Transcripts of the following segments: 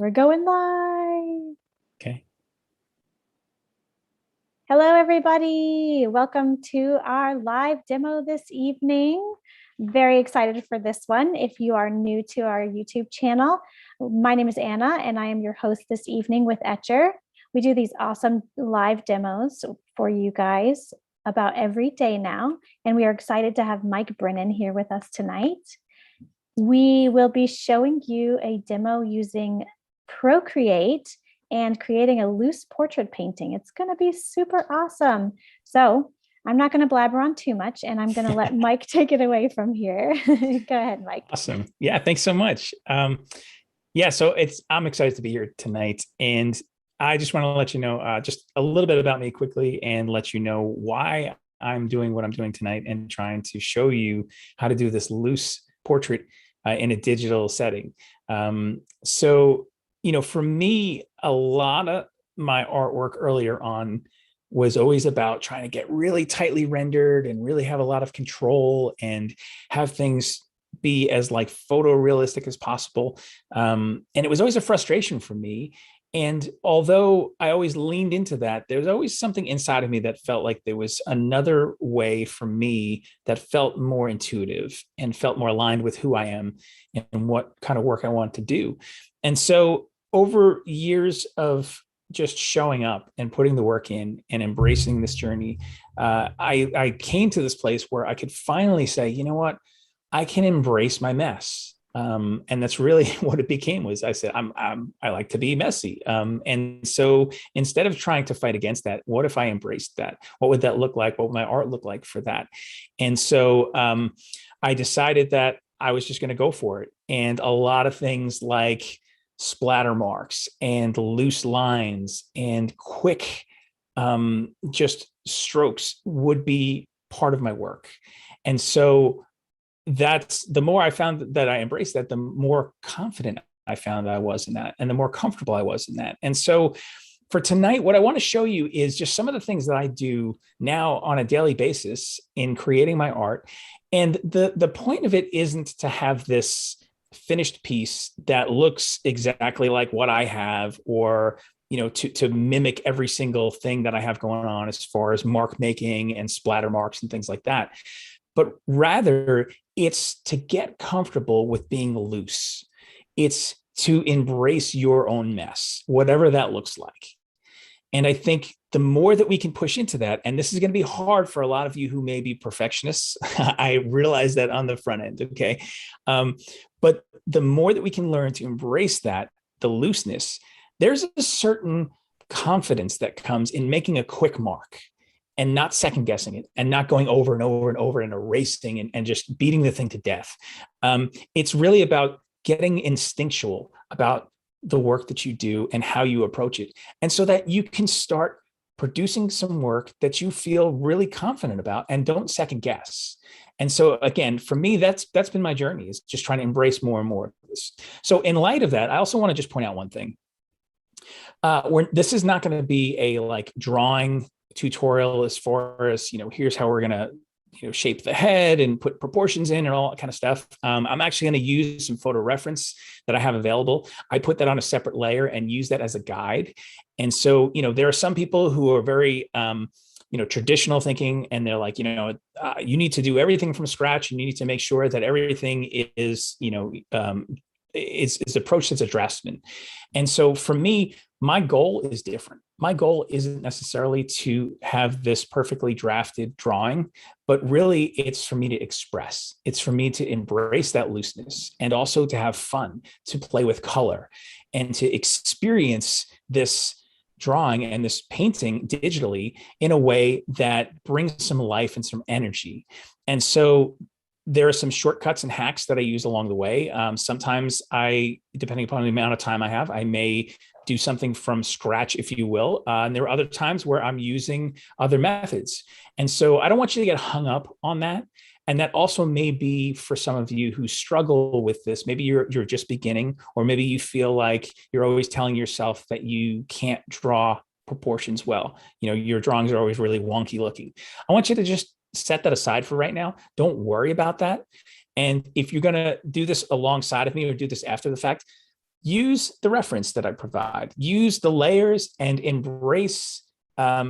We're going live. Okay. Hello, everybody. Welcome to our live demo this evening. Very excited for this one. If you are new to our YouTube channel, my name is Anna, and I am your host this evening with Etcher. We do these awesome live demos for you guys about every day now, and we are excited to have Mike Brennan here with us tonight. We will be showing you a demo using Procreate and creating a loose portrait painting. It's going to be super awesome. So I'm not going to blabber on too much, and I'm going to let Mike take it away from here. Go ahead, Mike. Awesome. Yeah, thanks so much. So I'm excited to be here tonight, and I just want to let you know just a little bit about me quickly and let you know why I'm doing what I'm doing tonight and trying to show you how to do this loose portrait in a digital setting. For me, a lot of my artwork earlier on was always about trying to get really tightly rendered and really have a lot of control and have things be as like photorealistic as possible. And it was always a frustration for me. And although I always leaned into that, there was always something inside of me that felt like there was another way for me that felt more intuitive and felt more aligned with who I am and what kind of work I want to do. And so over years of just showing up and putting the work in and embracing this journey, I came to this place where I could finally say, you know what, I can embrace my mess. And that's really what it became. Was I said, I like to be messy. And so instead of trying to fight against that, what if I embraced that? What would that look like? What would my art look like for that? And so I decided that I was just going to go for it. And a lot of things like splatter marks and loose lines and quick just strokes would be part of my work. And so that's the more I found that I embraced that, the more confident I found that I was in that, and the more comfortable I was in that. And so for tonight, what I want to show you is just some of the things that I do now on a daily basis in creating my art. And the point of it isn't to have this finished piece that looks exactly like what I have, or to mimic every single thing that I have going on as far as mark making and splatter marks and things like that. But rather, it's to get comfortable with being loose. It's to embrace your own mess, whatever that looks like. And I think the more that we can push into that, and this is going to be hard for a lot of you who may be perfectionists, I realize that on the front end, okay? But the more that we can learn to embrace that, the looseness, there's a certain confidence that comes in making a quick mark and not second guessing it and not going over and over and over and erasing and just beating the thing to death. It's really about getting instinctual about the work that you do and how you approach it. And so that you can start producing some work that you feel really confident about and don't second guess. And so again, for me, that's been my journey, is just trying to embrace more and more of this. So in light of that, I also want to just point out one thing. This is not going to be a like drawing tutorial as far as, here's how we're going to shape the head and put proportions in and all that kind of stuff. I'm actually going to use some photo reference that I have available. I put that on a separate layer and use that as a guide. And so, there are some people who are very, traditional thinking, and they're like, you need to do everything from scratch. You need to make sure that everything is, is approached as a draftsman. And so for me, my goal is different. My goal isn't necessarily to have this perfectly drafted drawing, but really it's for me to express. It's for me to embrace that looseness and also to have fun, to play with color and to experience this drawing and this painting digitally in a way that brings some life and some energy. And so there are some shortcuts and hacks that I use along the way. Sometimes depending upon the amount of time I have, I may do something from scratch, if you will. And there are other times where I'm using other methods. And so I don't want you to get hung up on that. And that also may be for some of you who struggle with this. Maybe you're just beginning, or maybe you feel like you're always telling yourself that you can't draw proportions well. Your drawings are always really wonky looking. I want you to just set that aside for right now. Don't worry about that. And if you're going to do this alongside of me or do this after the fact, use the reference that I provide, use the layers, and embrace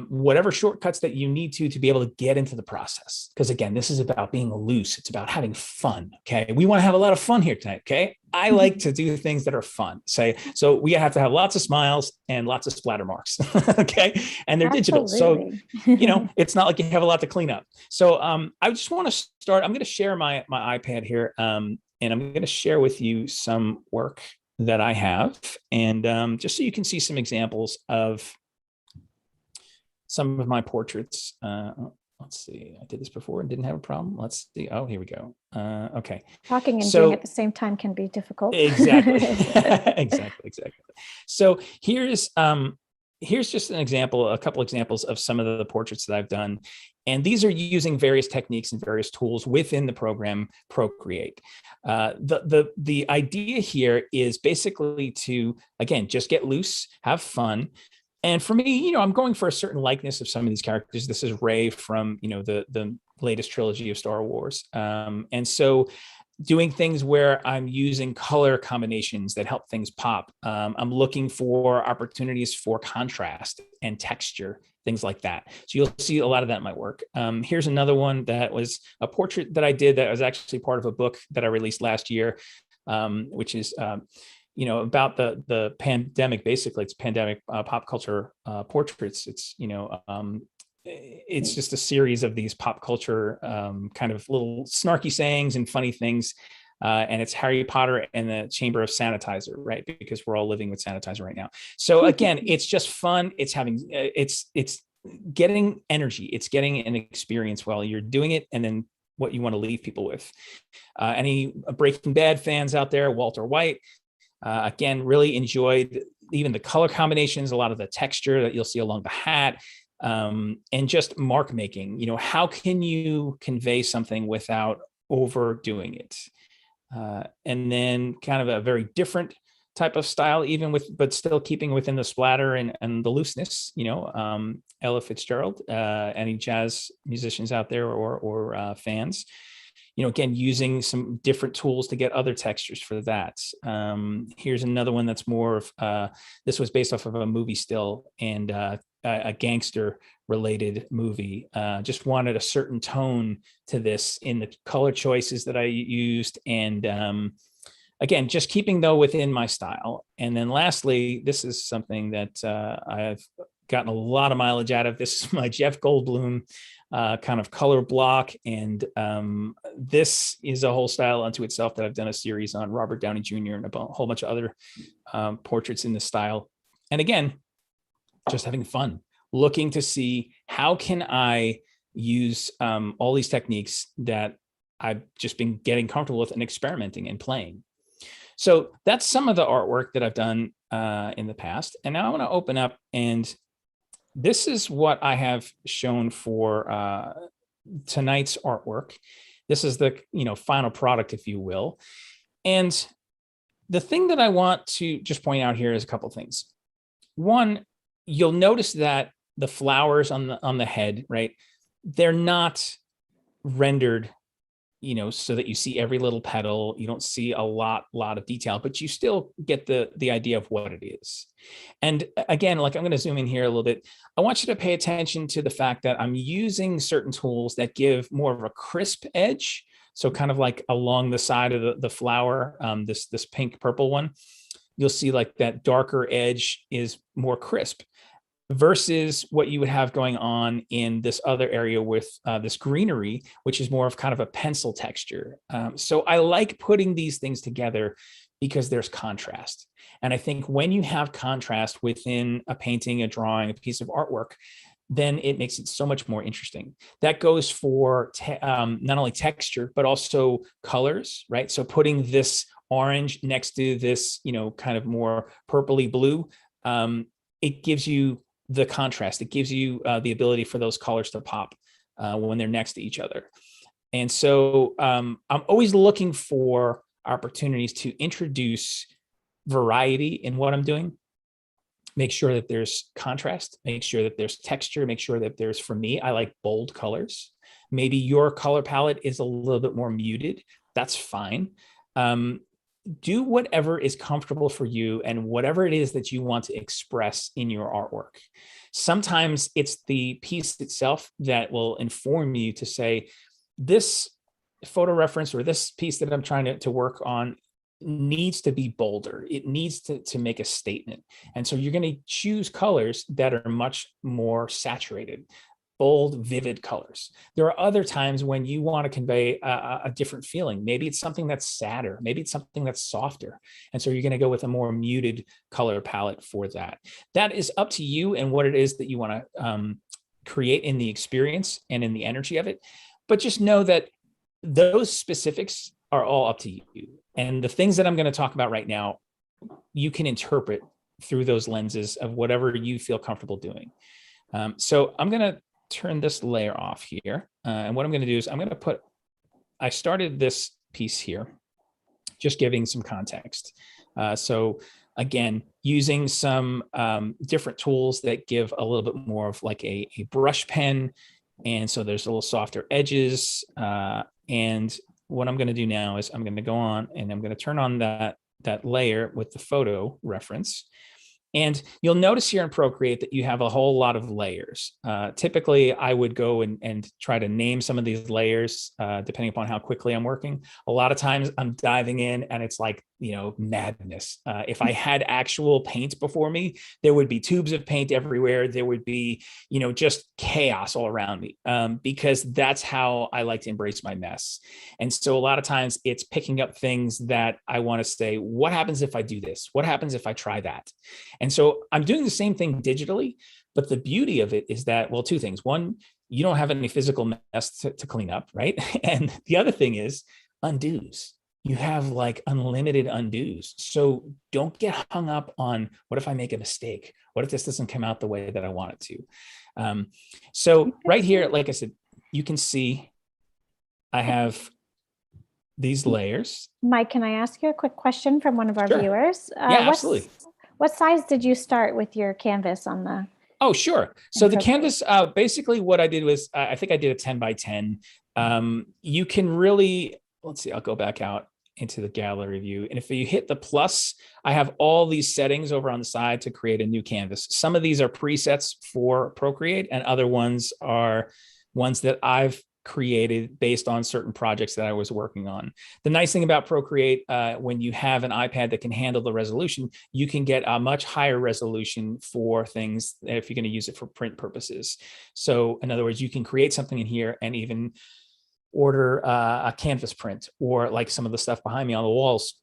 whatever shortcuts that you need to be able to get into the process. Because again, this is about being loose. It's about having fun. Okay. We want to have a lot of fun here tonight. Okay. I like to do things that are fun. So we have to have lots of smiles and lots of splatter marks. Okay. And they're digital. So, it's not like you have a lot to clean up. So I just want to start. I'm going to share my iPad here. And I'm going to share with you some work that I have. And just so you can see some examples of some of my portraits. Let's see. I did this before and didn't have a problem. Let's see. Oh, here we go. Okay. Talking and doing at the same time can be difficult. Exactly. Exactly. So here's just an example, a couple examples of some of the portraits that I've done. And these are using various techniques and various tools within the program Procreate. The idea here is basically to, again, just get loose, have fun. And for me, I'm going for a certain likeness of some of these characters. This is Rey from, the latest trilogy of Star Wars. And so doing things where I'm using color combinations that help things pop. I'm looking for opportunities for contrast and texture, things like that. So you'll see a lot of that in my work. Here's another one that was a portrait that I did that was actually part of a book that I released last year, which is about the pandemic. Basically, it's pandemic pop culture portraits. It's just a series of these pop culture kind of little snarky sayings and funny things. And it's Harry Potter and the Chamber of Sanitizer, right? Because we're all living with sanitizer right now. So again, it's just fun. It's getting energy. It's getting an experience while you're doing it, and then what you want to leave people with. Any Breaking Bad fans out there, Walter White. Again, really enjoyed even the color combinations, a lot of the texture that you'll see along the hat, and just mark making. How can you convey something without overdoing it? And then kind of a very different type of style, but still keeping within the splatter and the looseness. Ella Fitzgerald, any jazz musicians out there or fans. Again, using some different tools to get other textures for that. Here's another one that's more of, this was based off of a movie still and a gangster related movie. Just wanted a certain tone to this in the color choices that I used. And again, just keeping though within my style. And then lastly, this is something that I've gotten a lot of mileage out of. This is my Jeff Goldblum kind of color block. And this is a whole style unto itself that I've done a series on. Robert Downey Jr. and a whole bunch of other portraits in this style. And again, just having fun, looking to see how can I use all these techniques that I've just been getting comfortable with and experimenting and playing. So that's some of the artwork that I've done in the past. And now I want to open up, and this is what I have shown for tonight's artwork. This is the final product, if you will. And the thing that I want to just point out here is a couple of things. One, you'll notice that the flowers on the head, right? They're not rendered, so that you see every little petal. You don't see a lot of detail, but you still get the idea of what it is. And again, like I'm going to zoom in here a little bit. I want you to pay attention to the fact that I'm using certain tools that give more of a crisp edge. So kind of like along the side of the flower, this pink purple one, you'll see like that darker edge is more crisp versus what you would have going on in this other area with this greenery, which is more of kind of a pencil texture. So I like putting these things together because there's contrast. And I think when you have contrast within a painting, a drawing, a piece of artwork, then it makes it so much more interesting. That goes for not only texture, but also colors, right? So putting this orange next to this, kind of more purpley blue, it gives you the contrast. It gives you the ability for those colors to pop when they're next to each other. And so I'm always looking for opportunities to introduce variety in what I'm doing. Make sure that there's contrast, make sure that there's texture, make sure that there's, for me, I like bold colors. Maybe your color palette is a little bit more muted. That's fine. do whatever is comfortable for you and whatever it is that you want to express in your artwork. Sometimes it's the piece itself that will inform you to say, this photo reference or this piece that I'm trying to work on needs to be bolder. It needs to make a statement. And so you're going to choose colors that are much more saturated, bold, vivid colors. There are other times when you want to convey a different feeling. Maybe it's something that's sadder. Maybe it's something that's softer. And so you're going to go with a more muted color palette for that. That is up to you and what it is that you want to create in the experience and in the energy of it. But just know that those specifics are all up to you. And the things that I'm going to talk about right now, you can interpret through those lenses of whatever you feel comfortable doing. So I'm going to turn this layer off here. And what I'm going to do is I'm going to put, I started this piece here, just giving some context. So again, using some different tools that give a little bit more of like a brush pen. And so there's a little softer edges. And what I'm going to do now is I'm going to go on and I'm going to turn on that layer with the photo reference. And you'll notice here in Procreate that you have a whole lot of layers. Typically, I would go and try to name some of these layers depending upon how quickly I'm working. A lot of times I'm diving in and it's like, madness. If I had actual paint before me, there would be tubes of paint everywhere. There would be, just chaos all around me because that's how I like to embrace my mess. And so a lot of times it's picking up things that I want to say, what happens if I do this? What happens if I try that? And so I'm doing the same thing digitally, but the beauty of it is that, well, two things. One, you don't have any physical mess to clean up, right? And the other thing is undos. You have like unlimited undos. So don't get hung up on what if I make a mistake? What if this doesn't come out the way that I want it to? So right here, like I said, you can see I have these layers. Mike, can I ask you a quick question from one of our viewers? Yeah, absolutely. What size did you start with your canvas on the? Oh, sure. So the canvas, basically what I did was, I think I did a 10 by 10. You can really, let's see, I'll go back out into the gallery view. And if you hit the plus, I have all these settings over on the side to create a new canvas. Some of these are presets for Procreate and other ones are ones that I've created based on certain projects that I was working on. The nice thing about Procreate, when you have an iPad that can handle the resolution, you can get a much higher resolution for things if you're going to use it for print purposes. So in other words, you can create something in here and even order a canvas print, or like some of the stuff behind me on the walls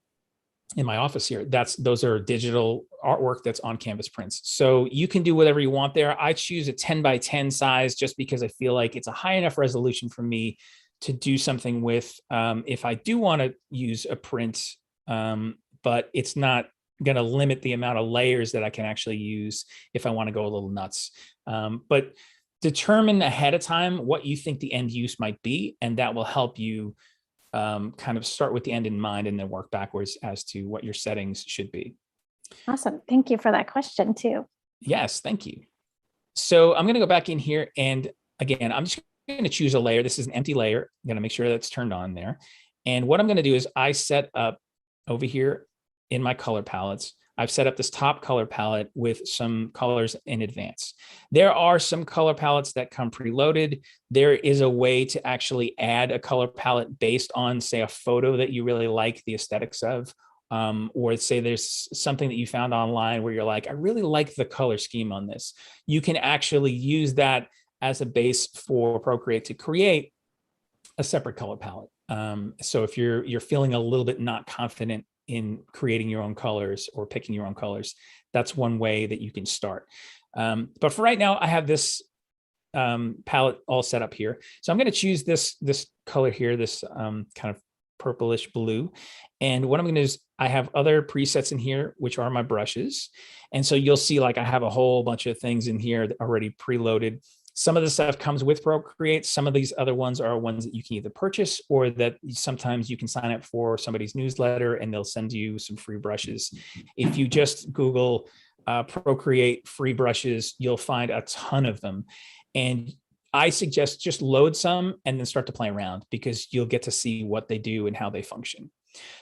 in my office here, those are digital artwork that's on canvas prints. So you can do whatever you want there. I choose a 10 by 10 size just because I feel like it's a high enough resolution for me to do something with. If I do want to use a print, but it's not going to limit the amount of layers that I can actually use if I want to go a little nuts. But determine ahead of time what you think the end use might be, and that will help you kind of start with the end in mind and then work backwards as to what your settings should be. Awesome. Thank you for that question too. Yes, thank you. So I'm going to go back in here, and again, I'm just going to choose a layer. This is an empty layer. I'm going to make sure that's turned on there. And what I'm going to do is I set up over here in my color palettes, I've set up this top color palette with some colors in advance. There are some color palettes that come preloaded. There is a way to actually add a color palette based on, say, a photo that you really like the aesthetics of, or say there's something that you found online where you're like, I really like the color scheme on this. You can actually use that as a base for Procreate to create a separate color palette. So if you're feeling a little bit not confident in creating your own colors or picking your own colors, that's one way that you can start. But for right now, I have this palette all set up here. So I'm going to choose this color here, this kind of purplish blue. And what I'm going to do is I have other presets in here, which are my brushes. And so you'll see like I have a whole bunch of things in here that are already preloaded. Some of the stuff comes with Procreate. Some of these other ones are ones that you can either purchase or that sometimes you can sign up for somebody's newsletter and they'll send you some free brushes. If you just Google Procreate free brushes, you'll find a ton of them. And I suggest just load some and then start to play around because you'll get to see what they do and how they function.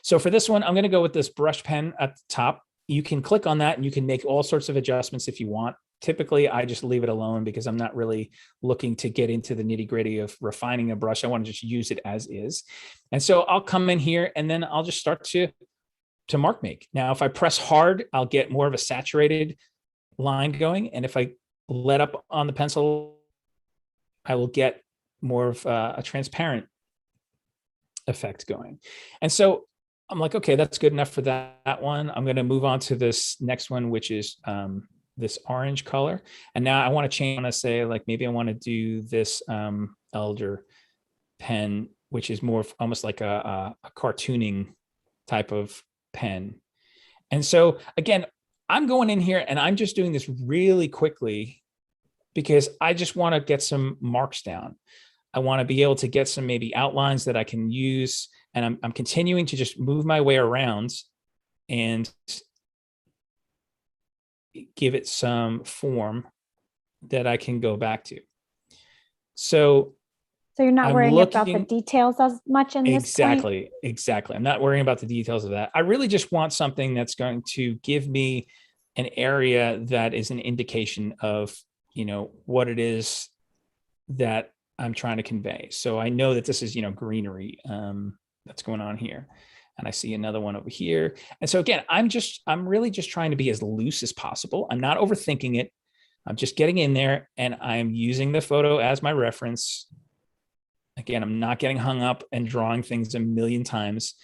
So for this one, I'm going to go with this brush pen at the top. You can click on that and you can make all sorts of adjustments if you want. Typically, I just leave it alone because I'm not really looking to get into the nitty gritty of refining a brush. I want to just use it as is. And so I'll come in here and then I'll just start to mark make. Now, if I press hard, I'll get more of a saturated line going. And if I let up on the pencil, I will get more of a transparent effect going. And so I'm like, okay, that's good enough for that one. I'm going to move on to this next one, which is this orange color. And now I want to change, I want to say like, maybe I want to do this elder pen, which is more almost like a cartooning type of pen. And so again, I'm going in here and I'm just doing this really quickly because I just want to get some marks down. I want to be able to get some maybe outlines that I can use. And I'm continuing to just move my way around and give it some form that I can go back to. So you're not worrying about the details as much in this point? Exactly. I'm not worrying about the details of that. I really just want something that's going to give me an area that is an indication of, what it is that I'm trying to convey. So I know that this is, greenery that's going on here. And I see another one over here. And so again, I'm really just trying to be as loose as possible. I'm not overthinking it. I'm just getting in there and I'm using the photo as my reference. Again, I'm not getting hung up and drawing things a million times,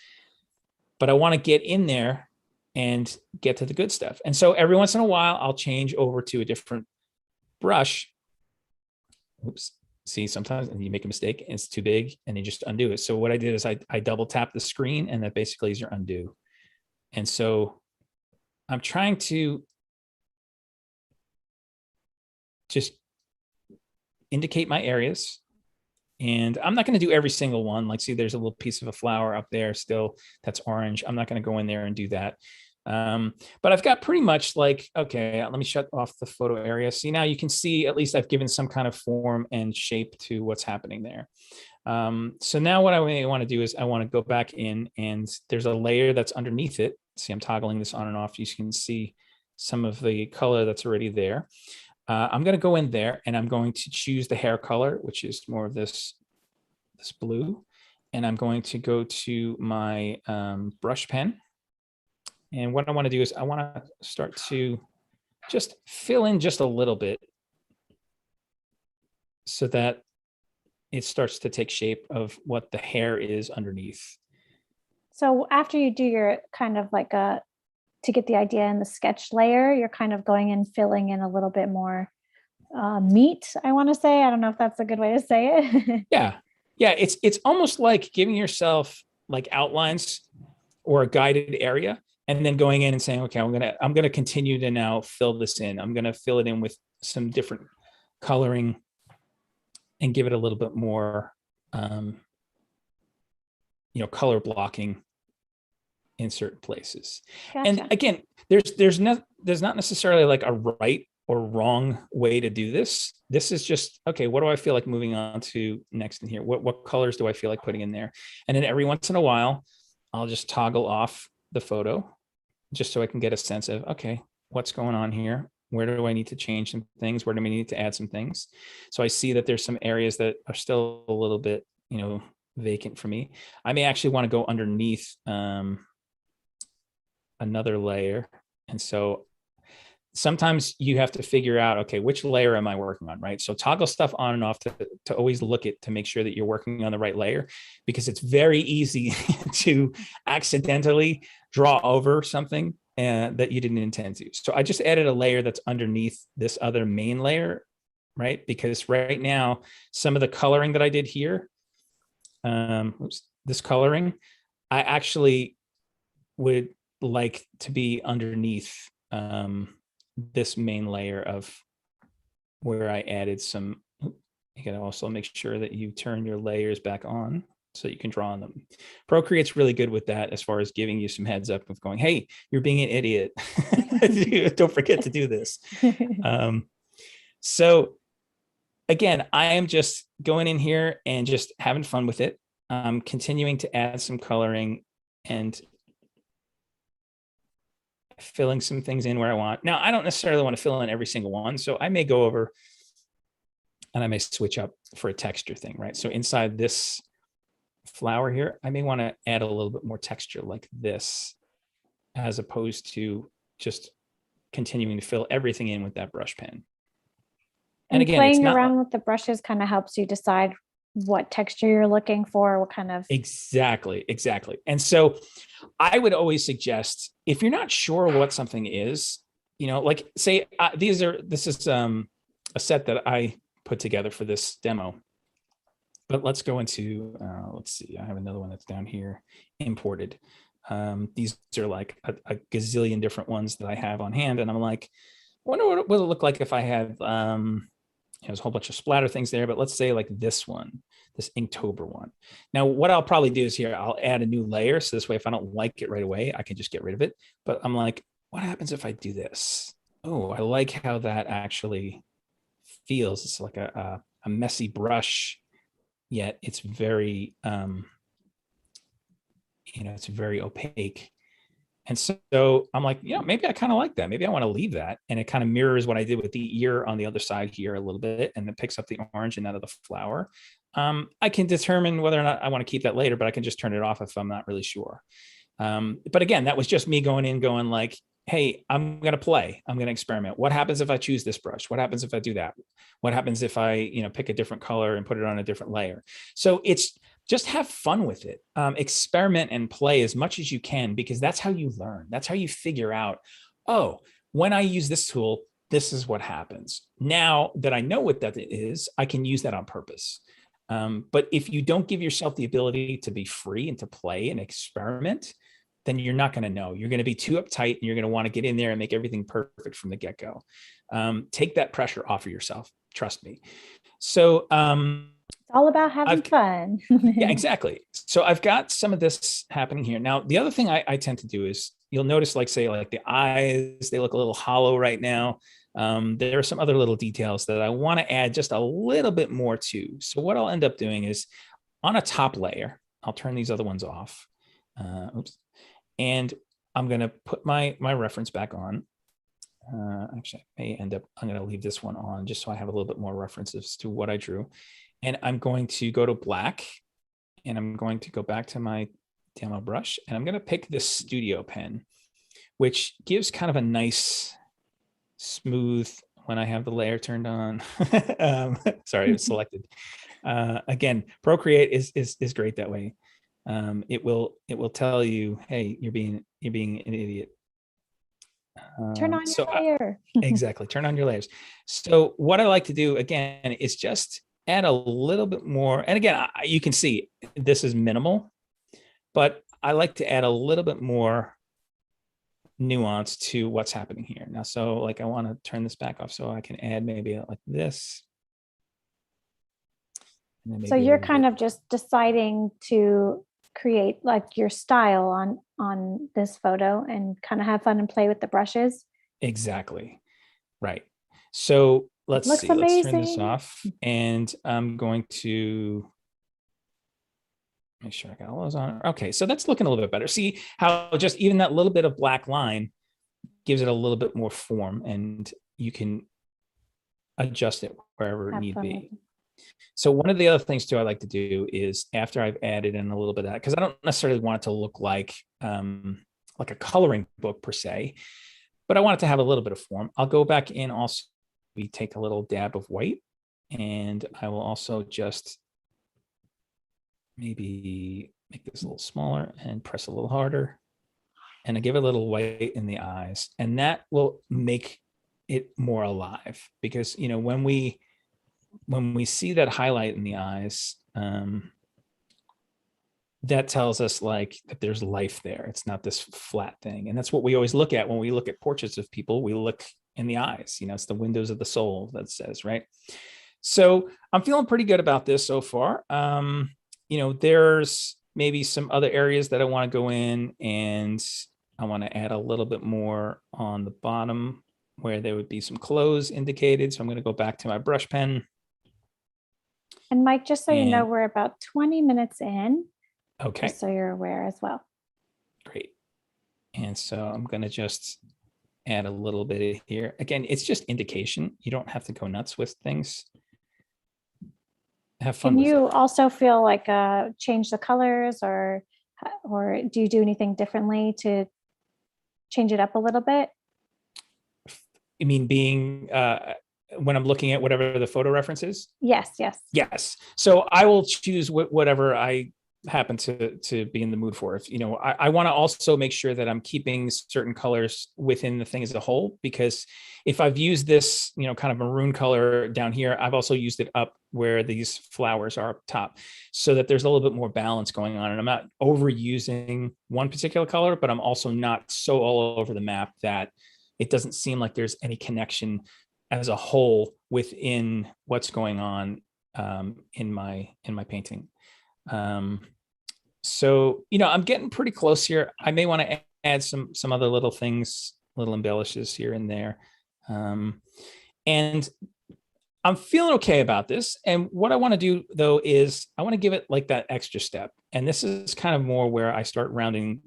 but I want to get in there and get to the good stuff. And so every once in a while, I'll change over to a different brush. Oops. See, sometimes you make a mistake and it's too big and you just undo it. So what I did is I double tap the screen and that basically is your undo. And so I'm trying to just indicate my areas. And I'm not going to do every single one. Like, see, there's a little piece of a flower up there still that's orange. I'm not going to go in there and do that. But I've got pretty much like, okay, let me shut off the photo area. See, now you can see at least I've given some kind of form and shape to what's happening there. So now what I really want to do is I want to go back in and there's a layer that's underneath it. See, I'm toggling this on and off. You can see some of the color that's already there. I'm going to go in there and I'm going to choose the hair color, which is more of this blue. And I'm going to go to my brush pen. And what I want to do is I want to start to just fill in just a little bit so that it starts to take shape of what the hair is underneath. So after you do your kind of like to get the idea in the sketch layer, you're kind of going and filling in a little bit more meat, I want to say. I don't know if that's a good way to say it. Yeah. It's almost like giving yourself like outlines or a guided area and then going in and saying, okay, I'm going to continue to now fill this in. I'm going to fill it in with some different coloring and give it a little bit more, color blocking in certain places. Gotcha. And again, there's not necessarily like a right or wrong way to do this. This is just, okay, what do I feel like moving on to next in here? What colors do I feel like putting in there? And then every once in a while, I'll just toggle off the photo just so I can get a sense of, okay, what's going on here? Where do I need to change some things? Where do we need to add some things? So I see that there's some areas that are still a little bit, vacant for me. I may actually want to go underneath another layer. And so sometimes you have to figure out, okay, which layer am I working on, right? So toggle stuff on and off to always look at, to make sure that you're working on the right layer, because it's very easy to accidentally draw over something that you didn't intend to. So I just added a layer that's underneath this other main layer, right? Because right now, some of the coloring that I did here, this coloring, I actually would like to be underneath this main layer of where I added some. You can also make sure that you turn your layers back on so you can draw on them. Procreate's really good with that as far as giving you some heads up of going, hey, you're being an idiot. Don't forget to do this. So again, I am just going in here and just having fun with it. Continuing to add some coloring and filling some things in where I want. Now, I don't necessarily want to fill in every single one, so I may go over and I may switch up for a texture thing, right? So inside this flower here, I may want to add a little bit more texture like this, as opposed to just continuing to fill everything in with that brush pen. And again, playing around with the brushes kind of helps you decide what texture you're looking for, what kind of. Exactly. And so I would always suggest, if you're not sure what something is, like say this is a set that I put together for this demo. But let's go into, let's see, I have another one that's down here, imported. These are like a gazillion different ones that I have on hand. And I'm like, I wonder what it would look like if I had, there's a whole bunch of splatter things there, but let's say like this one, this Inktober one. Now, what I'll probably do is here, I'll add a new layer. So this way, if I don't like it right away, I can just get rid of it. But I'm like, what happens if I do this? Oh, I like how that actually feels. It's like a messy brush, yet it's very, it's very opaque. And so I'm like, maybe I kind of like that. Maybe I want to leave that. And it kind of mirrors what I did with the ear on the other side here a little bit. And it picks up the orange and out of the flower. I can determine whether or not I want to keep that later, but I can just turn it off if I'm not really sure. But again, that was just me going like, hey, I'm going to play. I'm going to experiment. What happens if I choose this brush? What happens if I do that? What happens if I, pick a different color and put it on a different layer? So it's just have fun with it. Experiment and play as much as you can, because that's how you learn. That's how you figure out, oh, when I use this tool, this is what happens. Now that I know what that is, I can use that on purpose. But if you don't give yourself the ability to be free and to play and experiment, then you're not going to know. You're going to be too uptight, and you're going to want to get in there and make everything perfect from the get-go. Take that pressure off of yourself. Trust me. So it's all about having fun. Yeah, exactly. So I've got some of this happening here. Now, the other thing I tend to do is, you'll notice, like say, like the eyes, they look a little hollow right now. There are some other little details that I want to add just a little bit more to. So what I'll end up doing is, on a top layer, I'll turn these other ones off. And I'm going to put my reference back on. Actually, I may end up, I'm going to leave this one on just so I have a little bit more references to what I drew. And I'm going to go to black, and I'm going to go back to my demo brush, and I'm going to pick this studio pen, which gives kind of a nice smooth when I have the layer turned on. Sorry, it was selected. Again, Procreate is great that way. It will tell you, hey, you're being an idiot. Turn on your layer. Exactly, turn on your layers. So what I like to do again is just add a little bit more. And again, you can see this is minimal, but I like to add a little bit more nuance to what's happening here. Now, so like I want to turn this back off so I can add maybe like this. So you're kind of just deciding to create like your style on this photo and kind of have fun and play with the brushes. Exactly. Right. So let's see. Amazing. Let's turn this off, and I'm going to make sure I got all those on. Okay, so that's looking a little bit better. See how just even that little bit of black line gives it a little bit more form, and you can adjust it wherever it need be. So one of the other things too I like to do is, after I've added in a little bit of that, because I don't necessarily want it to look like a coloring book per se, but I want it to have a little bit of form. I'll go back in also. We take a little dab of white, and I will also just maybe make this a little smaller and press a little harder, and I give it a little white in the eyes, and that will make it more alive, because when we see that highlight in the eyes, that tells us like that there's life there. It's not this flat thing, and that's what we always look at when we look at portraits of people. We look in the eyes, it's the windows of the soul, that says, right? So I'm feeling pretty good about this so far. There's maybe some other areas that I want to go in, and I want to add a little bit more on the bottom where there would be some clothes indicated. So I'm going to go back to my brush pen. And Mike, just so you know, we're about 20 minutes in. Okay. Just so you're aware as well. Great. And so I'm going to just add a little bit here. Again, it's just indication. You don't have to go nuts with things. Have fun Can with you it. also feel like change the colors, or do you do anything differently to change it up a little bit? I mean, being when I'm looking at whatever the photo reference is. Yes, yes. Yes. So I will choose whatever I happen to be in the mood for. If I want to also make sure that I'm keeping certain colors within the thing as a whole, because if I've used this, kind of maroon color down here, I've also used it up where these flowers are up top, so that there's a little bit more balance going on. And I'm not overusing one particular color, but I'm also not so all over the map that it doesn't seem like there's any connection as a whole within what's going on in my painting. So I'm getting pretty close here. I may want to add some other little things, little embellishes here and there, and I'm feeling okay about this. And what I want to do though is I want to give it like that extra step, and this is kind of more where I start rounding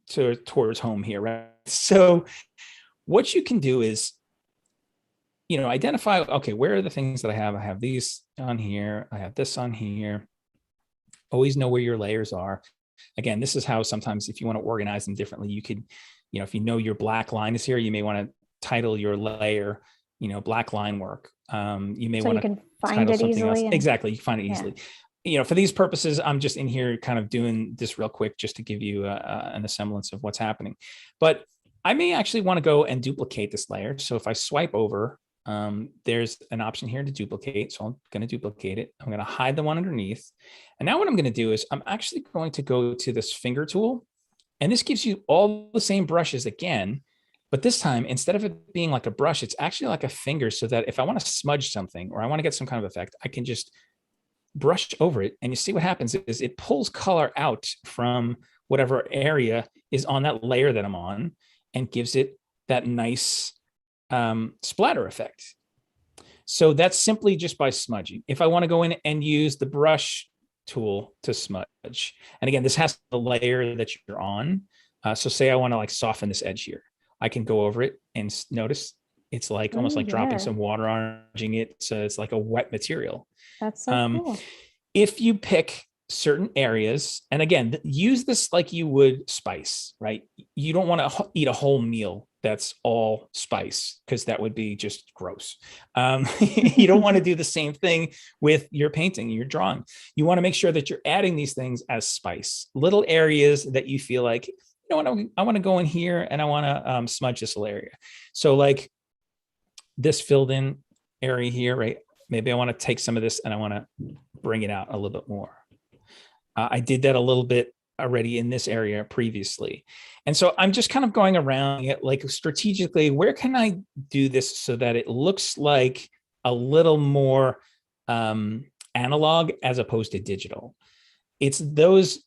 towards home here, right? So what you can do is identify, okay, where are the things that I have? I have these on here. I have this on here. Always know where your layers are. Again, this is how sometimes if you want to organize them differently, you could, if your black line is here, you may want to title your layer, black line work. You may want to title something else. Exactly. You can find it easily. Yeah. For these purposes, I'm just in here kind of doing this real quick just to give you an semblance of what's happening. But I may actually want to go and duplicate this layer. So if I swipe over, there's an option here to duplicate. So I'm going to duplicate it. I'm going to hide the one underneath. And now what I'm going to do is I'm actually going to go to this finger tool. And this gives you all the same brushes again. But this time, instead of it being like a brush, it's actually like a finger, so that if I want to smudge something or I want to get some kind of effect, I can just brush over it. And you see what happens is it pulls color out from whatever area is on that layer that I'm on and gives it that nice splatter effect. So that's simply just by smudging. If I want to go in and use the brush tool to smudge, and again, this has the layer that you're on. So say I want to like soften this edge here. I can go over it and notice it's like almost like dropping some water on it. So it's like a wet material. That's so cool. If you pick certain areas, and again, use this like you would spice, right? You don't want to eat a whole meal that's all spice, because that would be just gross. You don't want to do the same thing with your painting, your drawing. You want to make sure that you're adding these things as spice, little areas that you feel like, I want to go in here and I want to smudge this little area. So like this filled in area here, right? Maybe I want to take some of this and I want to bring it out a little bit more. I did that a little bit already in this area previously. And so I'm just kind of going around it like strategically, where can I do this so that it looks like a little more analog as opposed to digital? It's those,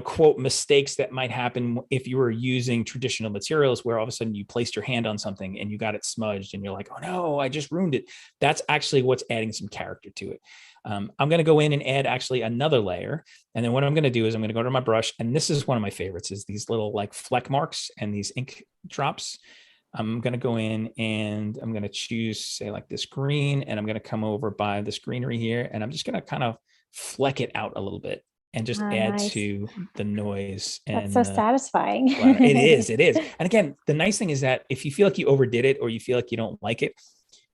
quote, mistakes that might happen if you were using traditional materials, where all of a sudden you placed your hand on something and you got it smudged and you're like, oh no, I just ruined it. That's actually what's adding some character to it. I'm going to go in and add actually another layer. And then what I'm going to do is I'm going to go to my brush. And this is one of my favorites, is these little like fleck marks and these ink drops. I'm going to go in and I'm going to choose, say, like this green, and I'm going to come over by this greenery here. And I'm just going to kind of fleck it out a little bit and just add to the noise. And that's so satisfying. It is. And again, the nice thing is that if you feel like you overdid it or you feel like you don't like it,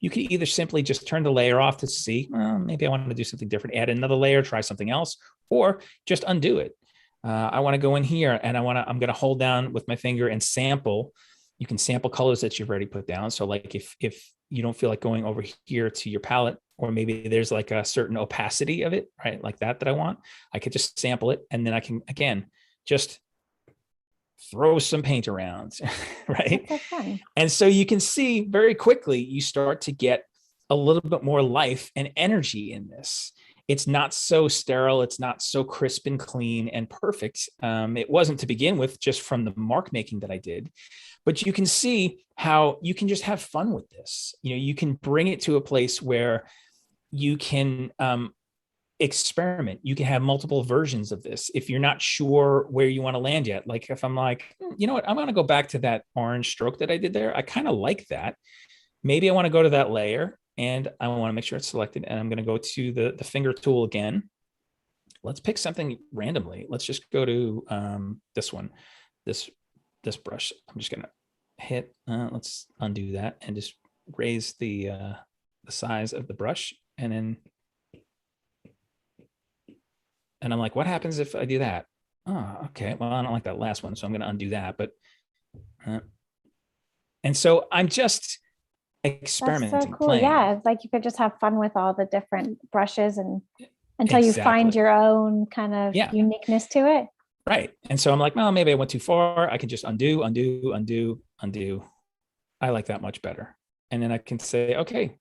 you can either simply just turn the layer off to see, maybe I want to do something different, add another layer, try something else, or just undo it. I want to go in here and I'm going to hold down with my finger and sample. You can sample colors that you've already put down. So like if you don't feel like going over here to your palette, or maybe there's like a certain opacity of it, right? Like that I want, I could just sample it. And then I can, again, just throw some paint around, right? That's so fun. And so you can see very quickly, you start to get a little bit more life and energy in this. It's not so sterile. It's not so crisp and clean and perfect. It wasn't to begin with, just from the mark making that I did. But you can see how you can just have fun with this. You can bring it to a place where you can experiment. You can have multiple versions of this. If you're not sure where you want to land yet, like if I'm like, you know what, I'm going to go back to that orange stroke that I did there. I kind of like that. Maybe I want to go to that layer and I want to make sure it's selected. And I'm going to go to the finger tool again. Let's pick something randomly. Let's just go to this one, this brush. I'm just going to hit, let's undo that and just raise the size of the brush. And I'm like, what happens if I do that? Oh, okay. Well, I don't like that last one, so I'm going to undo that. But, and so I'm just experimenting. That's so cool. Playing. Yeah, it's like you could just have fun with all the different brushes and until you Exactly. find your own kind of uniqueness to it. Right. And so I'm like, well, maybe I went too far. I can just undo. I like that much better. And then I can say, okay.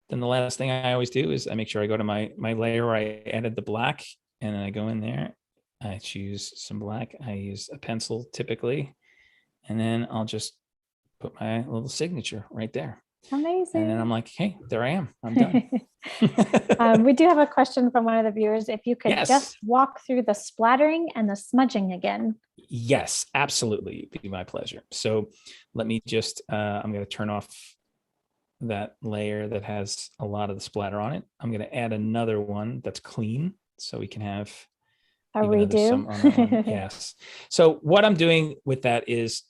Then the last thing I always do is I make sure I go to my layer where I added the black, and then I go in there. I choose some black. I use a pencil typically, and then I'll just put my little signature right there. Amazing. And then I'm like, hey, there I am. I'm done. We do have a question from one of the viewers. If you could just walk through the splattering and the smudging again. Yes, absolutely. It'd be my pleasure. So let me just, I'm going to turn off that layer that has a lot of the splatter on it. I'm going to add another one that's clean so we can have a redo. Yes. So what I'm doing with that is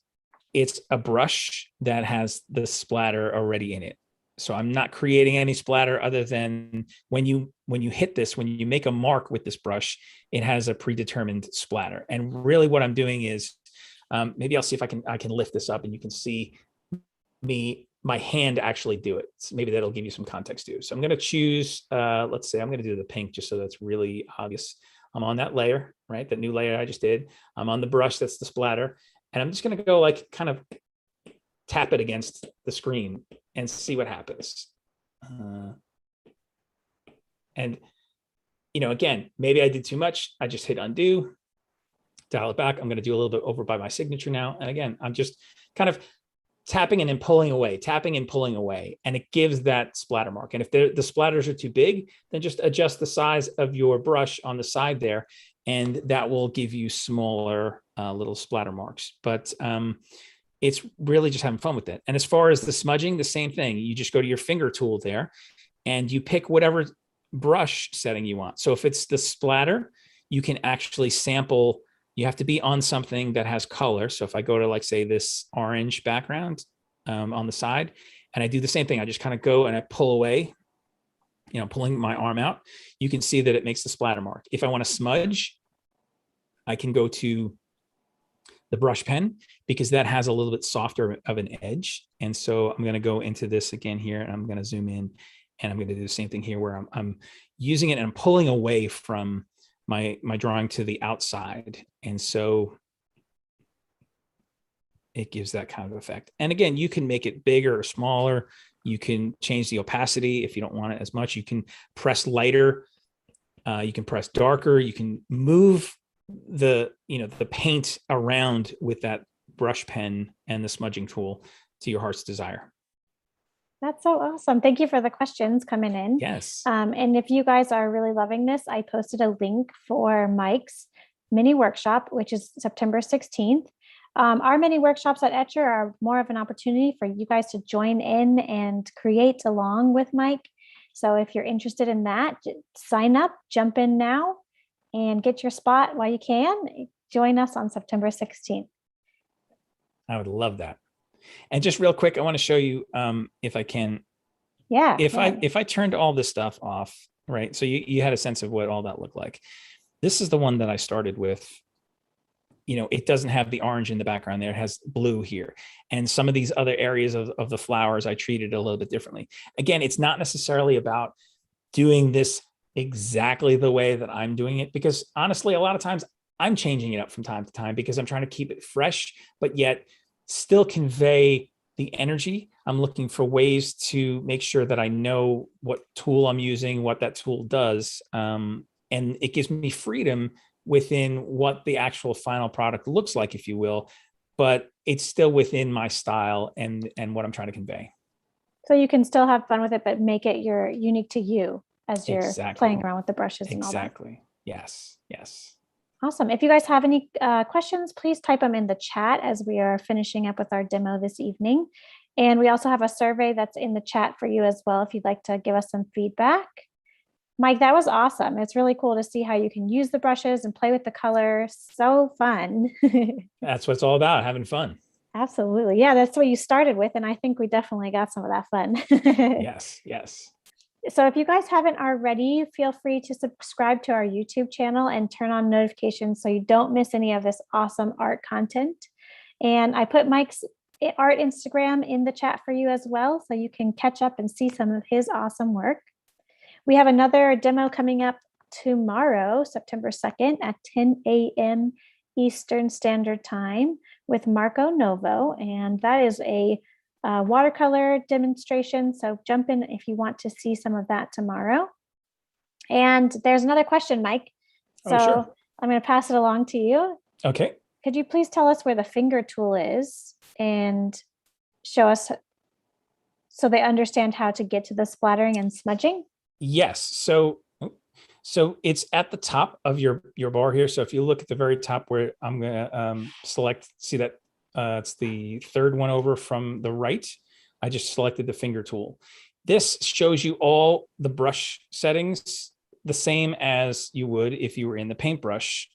it's a brush that has the splatter already in it. So I'm not creating any splatter other than when you hit this, when you make a mark with this brush, it has a predetermined splatter. And really what I'm doing is, maybe I'll see if I can lift this up and you can see my hand actually do it. So maybe that'll give you some context too. So I'm going to choose, let's say I'm going to do the pink just so that's really obvious. I'm on that layer, right? That new layer I just did. I'm on the brush, that's the splatter. And I'm just going to go like kind of tap it against the screen and see what happens. And, you know, again, maybe I did too much. I just hit undo, dial it back. I'm going to do a little bit over by my signature now. And again, I'm just kind of tapping and then pulling away, tapping and pulling away. And it gives that splatter mark. And if the splatters are too big, then just adjust the size of your brush on the side there. And that will give you smaller little splatter marks. But it's really just having fun with it. And as far as the smudging, the same thing. You just go to your finger tool there and you pick whatever brush setting you want. So if it's the splatter, you can actually sample. You have to be on something that has color. So if I go to, like, say, this orange background on the side, and I do the same thing, I just kind of go and I pull away, you know, pulling my arm out, you can see that it makes the splatter mark. If I want to smudge, I can go to the brush pen because that has a little bit softer of an edge. And so I'm going to go into this again here, and I'm going to zoom in, and I'm going to do the same thing here where I'm using it and I'm pulling away from my drawing to the outside. And so it gives that kind of effect. And again, you can make it bigger or smaller. You can change the opacity if you don't want it as much. You can press lighter. You can press darker. You can move the paint around with that brush pen and the smudging tool to your heart's desire. That's so awesome. Thank you for the questions coming in. Yes. And if you guys are really loving this, I posted a link for Mike's mini workshop, which is September 16th. Our mini workshops at Etcher are more of an opportunity for you guys to join in and create along with Mike. So if you're interested in that, sign up, jump in now, and get your spot while you can. Join us on September 16th. I would love that. And just real quick, I want to show you, if I can. Yeah. If I turned all this stuff off, right? So you had a sense of what all that looked like. This is the one that I started with. You know, it doesn't have the orange in the background there. It has blue here. And some of these other areas of the flowers, I treated a little bit differently. Again, it's not necessarily about doing this exactly the way that I'm doing it, because honestly, a lot of times I'm changing it up from time to time because I'm trying to keep it fresh, but yet still convey the energy. I'm looking for ways to make sure that I know what tool I'm using, what that tool does. And it gives me freedom within what the actual final product looks like, if you will, but it's still within my style and what I'm trying to convey. So you can still have fun with it, but make it unique to you. as you're playing Exactly. around with the brushes and all that. Exactly. Yes. Yes. Awesome. If you guys have any questions, please type them in the chat as we are finishing up with our demo this evening. And we also have a survey that's in the chat for you as well if you'd like to give us some feedback. Mike, that was awesome. It's really cool to see how you can use the brushes and play with the color. So fun. That's what it's all about, having fun. Absolutely. Yeah, that's what you started with. And I think we definitely got some of that fun. Yes. Yes. So if you guys haven't already, feel free to subscribe to our YouTube channel and turn on notifications so you don't miss any of this awesome art content. And I put Mike's art Instagram in the chat for you as well, so you can catch up and see some of his awesome work. We have another demo coming up tomorrow, September 2nd at 10 a.m. Eastern Standard Time with Marco Novo. And that is a watercolor demonstration. So jump in if you want to see some of that tomorrow. And there's another question, Mike. So Sure. I'm going to pass it along to you. Okay. Could you please tell us where the finger tool is and show us so they understand how to get to the splattering and smudging? Yes. So it's at the top of your bar here. So if you look at the very top where I'm going to select, see that it's the third one over from the right. I just selected the finger tool. This shows you all the brush settings, the same as you would if you were in the paintbrush.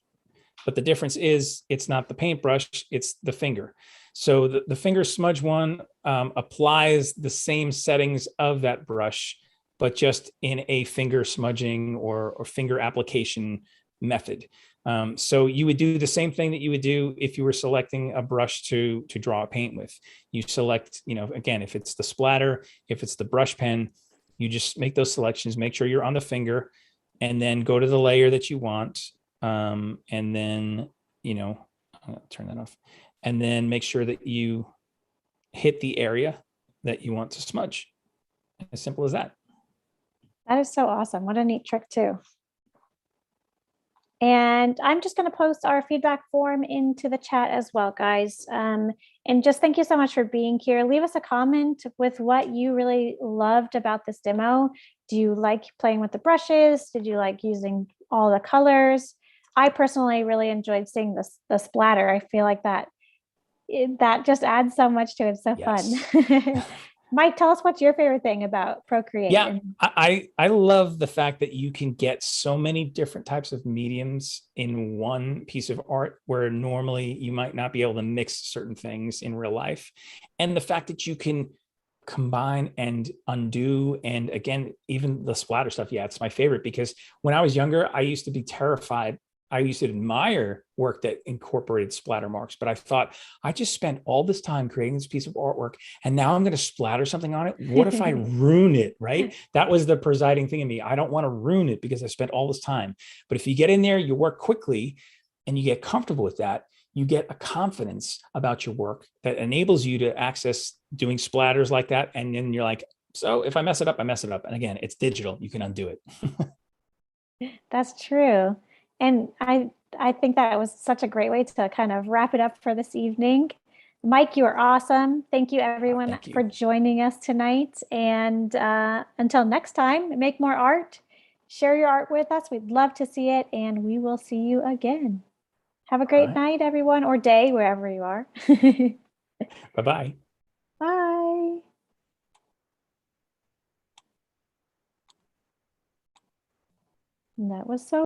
But the difference is it's not the paintbrush, it's the finger. So the finger smudge one applies the same settings of that brush, but just in a finger smudging or finger application method. So you would do the same thing that you would do if you were selecting a brush to draw a paint with. You select, again, if it's the splatter, if it's the brush pen, you just make those selections, make sure you're on the finger, and then go to the layer that you want. And then, I'll turn that off, and then make sure that you hit the area that you want to smudge. As simple as that. That is so awesome. What a neat trick too. And I'm just going to post our feedback form into the chat as well, guys. And just thank you so much for being here. Leave us a comment with what you really loved about this demo. Do you like playing with the brushes? Did you like using all the colors? I personally really enjoyed seeing the splatter. I feel like that just adds so much to it. It's so fun. Mike, tell us what's your favorite thing about Procreate. Yeah, I love the fact that you can get so many different types of mediums in one piece of art where normally you might not be able to mix certain things in real life. And the fact that you can combine and undo, and again, even the splatter stuff, yeah, it's my favorite, because when I was younger, I used to be terrified. I used to admire work that incorporated splatter marks, but I thought, I just spent all this time creating this piece of artwork and now I'm going to splatter something on it. What if I ruin it, right? That was the presiding thing in me. I don't want to ruin it because I spent all this time. But if you get in there, you work quickly and you get comfortable with that, you get a confidence about your work that enables you to access doing splatters like that. And then you're like, so if I mess it up, I mess it up. And again, it's digital. You can undo it. That's true. And I think that was such a great way to kind of wrap it up for this evening. Mike, you are awesome. Thank you, everyone, for joining us tonight. And until next time, make more art. Share your art with us. We'd love to see it. And we will see you again. Have a great night, everyone, or day, wherever you are. Bye-bye. Bye. And that was so